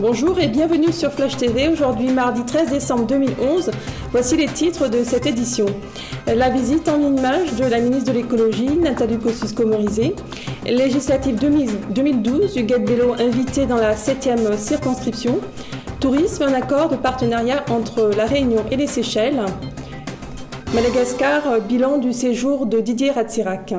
Bonjour et bienvenue sur Flash TV. Aujourd'hui, mardi 13 décembre 2011, voici les titres de cette édition. La visite en images de la ministre de l'Écologie, Nathalie Kosciusko-Morizet. Législative 2012, Huguette Bello invitée dans la 7e circonscription. Tourisme, un accord de partenariat entre La Réunion et les Seychelles. Madagascar, bilan du séjour de Didier Ratsirac.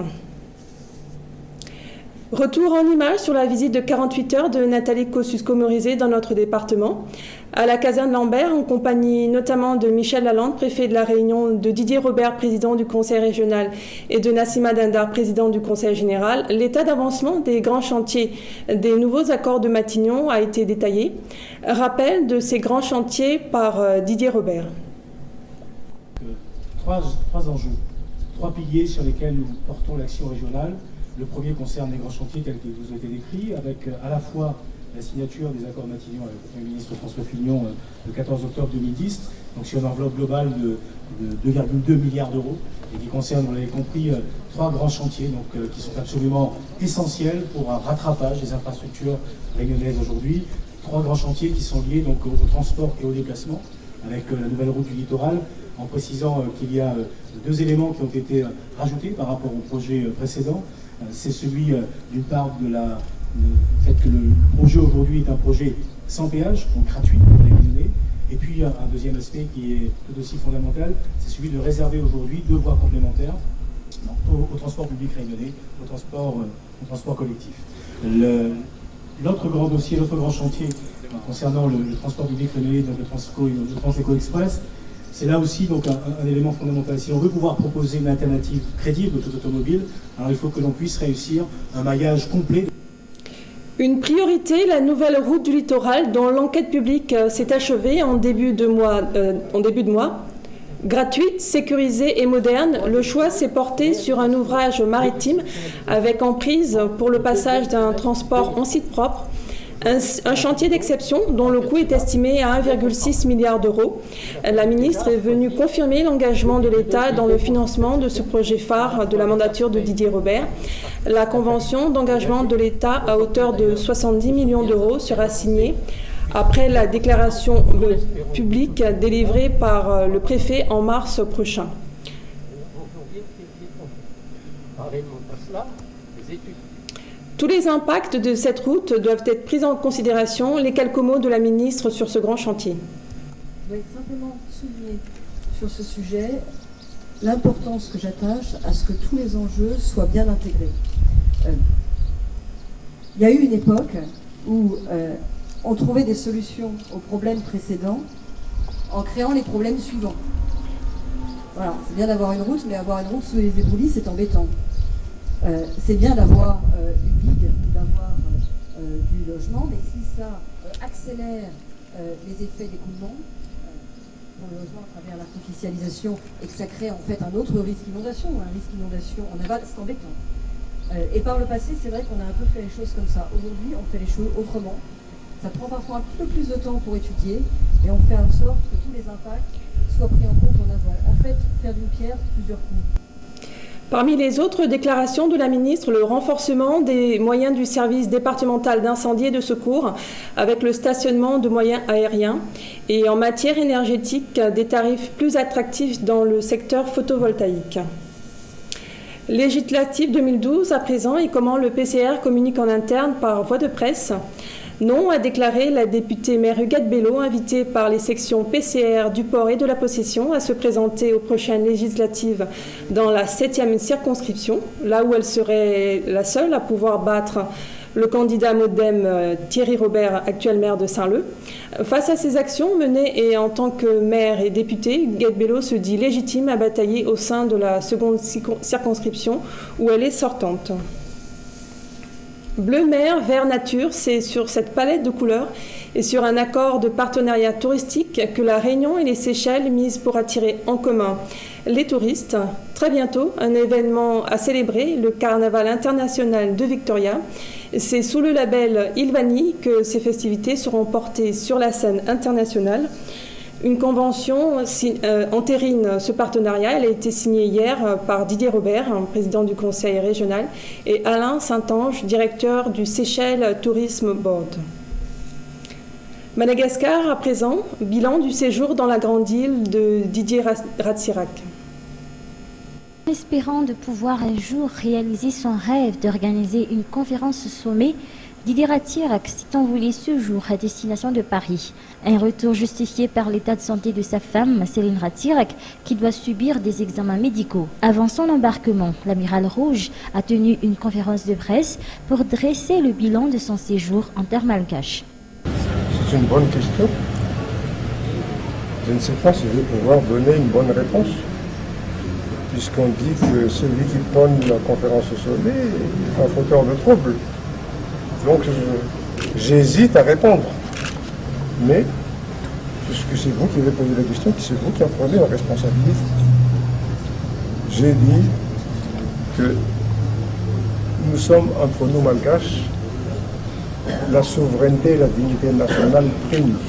Retour en images sur la visite de 48 heures de Nathalie Kosciusko-Morizet dans notre département, à la caserne Lambert, en compagnie notamment de Michel Lalande, préfet de la Réunion, de Didier Robert, président du conseil régional, et de Nassima Dindar, président du conseil général. L'état d'avancement des grands chantiers des nouveaux accords de Matignon a été détaillé. Rappel de ces grands chantiers par Didier Robert. Trois enjeux, trois piliers sur lesquels nous portons l'action régionale. Le premier concerne les grands chantiers tels qu'ils vous ont été décrits, avec à la fois la signature des accords de Matignon avec le Premier ministre François Fillon le 14 octobre 2010, donc sur une enveloppe globale de 2,2 milliards d'euros, et qui concerne, vous l'avez compris, trois grands chantiers qui sont absolument essentiels pour un rattrapage des infrastructures réunionnaises aujourd'hui. Trois grands chantiers qui sont liés donc au transport et au déplacement, avec la nouvelle route du littoral, en précisant qu'il y a deux éléments qui ont été rajoutés par rapport au projet précédent. C'est celui, d'une part, du fait que le projet aujourd'hui est un projet sans péage, donc gratuit pour les Réunionnais. Et puis, un deuxième aspect qui est tout aussi fondamental, c'est celui de réserver aujourd'hui deux voies complémentaires au transport public réunionnais, au transport collectif. L'autre grand dossier, l'autre grand chantier concernant le transport public réunionnais, donc le Transéco Express, c'est là aussi donc un élément fondamental. Si on veut pouvoir proposer une alternative crédible aux automobiles, alors il faut que l'on puisse réussir un maillage complet. Une priorité, la nouvelle route du littoral dont l'enquête publique s'est achevée en début de mois. Gratuite, sécurisée et moderne, le choix s'est porté sur un ouvrage maritime avec emprise pour le passage d'un transport en site propre. Un chantier d'exception dont le coût est estimé à 1,6 milliard d'euros. La ministre est venue confirmer l'engagement de l'État dans le financement de ce projet phare de la mandature de Didier Robert. La convention d'engagement de l'État à hauteur de 70 millions d'euros sera signée après la déclaration publique délivrée par le préfet en mars prochain. Tous les impacts de cette route doivent être pris en considération. Les quelques mots de la ministre sur ce grand chantier. Je voudrais simplement souligner sur ce sujet l'importance que j'attache à ce que tous les enjeux soient bien intégrés. Il y a eu une époque où on trouvait des solutions aux problèmes précédents en créant les problèmes suivants. Voilà, c'est bien d'avoir une route, mais avoir une route sous les éboulis, c'est embêtant. C'est bien d'avoir une ligue, d'avoir du logement, mais si ça accélère les effets d'écoulement pour le logement à travers l'artificialisation et que ça crée en fait un autre risque d'inondation, un risque d'inondation en aval, c'est embêtant. Et par le passé, c'est vrai qu'on a un peu fait les choses comme ça. Aujourd'hui, on fait les choses autrement. Ça prend parfois un petit peu plus de temps pour étudier, et on fait en sorte que tous les impacts soient pris en compte en avant. En fait, faire d'une pierre plusieurs coups. Parmi les autres déclarations de la ministre, le renforcement des moyens du service départemental d'incendie et de secours avec le stationnement de moyens aériens et en matière énergétique, des tarifs plus attractifs dans le secteur photovoltaïque. Législative 2012 à présent et comment le PCR communique en interne par voie de presse. Non, a déclaré la députée maire Huguette Bello, invitée par les sections PCR du Port et de la Possession à se présenter aux prochaines législatives dans la 7e circonscription, là où elle serait la seule à pouvoir battre le candidat MoDem Thierry Robert, actuel maire de Saint-Leu. Face à ces actions menées et en tant que maire et députée, Huguette Bello se dit légitime à batailler au sein de la 2e circonscription où elle est sortante. Bleu mer, vert nature, c'est sur cette palette de couleurs et sur un accord de partenariat touristique que la Réunion et les Seychelles misent pour attirer en commun les touristes. Très bientôt, un événement à célébrer, le Carnaval international de Victoria. C'est sous le label Ilvani que ces festivités seront portées sur la scène internationale. Une convention entérine ce partenariat. Elle a été signée hier par Didier Robert, président du conseil régional, et Alain Saint-Ange, directeur du Seychelles Tourism Board. Madagascar, à présent, bilan du séjour dans la grande île de Didier Ratsirac. Espérant de pouvoir un jour réaliser son rêve d'organiser une conférence sommet, Didier Ratsirac s'est envolé ce jour à destination de Paris. Un retour justifié par l'état de santé de sa femme, Céline Ratsirac, qui doit subir des examens médicaux. Avant son embarquement, l'amiral Rouge a tenu une conférence de presse pour dresser le bilan de son séjour en terre malgache. C'est une bonne question. Je ne sais pas si je vais pouvoir donner une bonne réponse, puisqu'on dit que celui qui prône la conférence au sommet est un fauteur de troubles. Donc j'hésite à répondre. Mais, puisque c'est vous qui avez posé la question, c'est vous qui en prenez la responsabilité. J'ai dit que nous sommes entre nous malgaches, la souveraineté et la dignité nationale priment.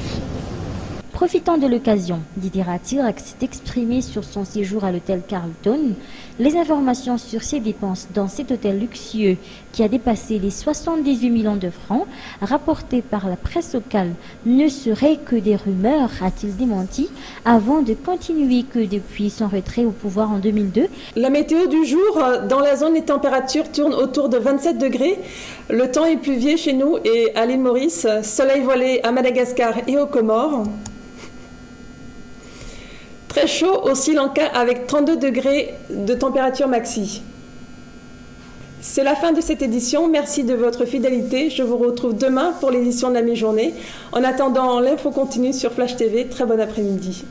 Profitant de l'occasion, Didier Ratsirac s'est exprimé sur son séjour à l'hôtel Carlton. Les informations sur ses dépenses dans cet hôtel luxueux qui a dépassé les 78 millions de francs rapportées par la presse locale ne seraient que des rumeurs, a-t-il démenti, avant de continuer que depuis son retrait au pouvoir en 2002. La météo du jour, dans la zone, les températures tournent autour de 27 degrés. Le temps est pluvieux chez nous et à l'île Maurice, soleil voilé à Madagascar et aux Comores. Très chaud au Sri Lanka avec 32 degrés de température maxi. C'est la fin de cette édition. Merci de votre fidélité. Je vous retrouve demain pour l'édition de la mi-journée. En attendant, l'info continue sur Flash TV. Très bon après-midi.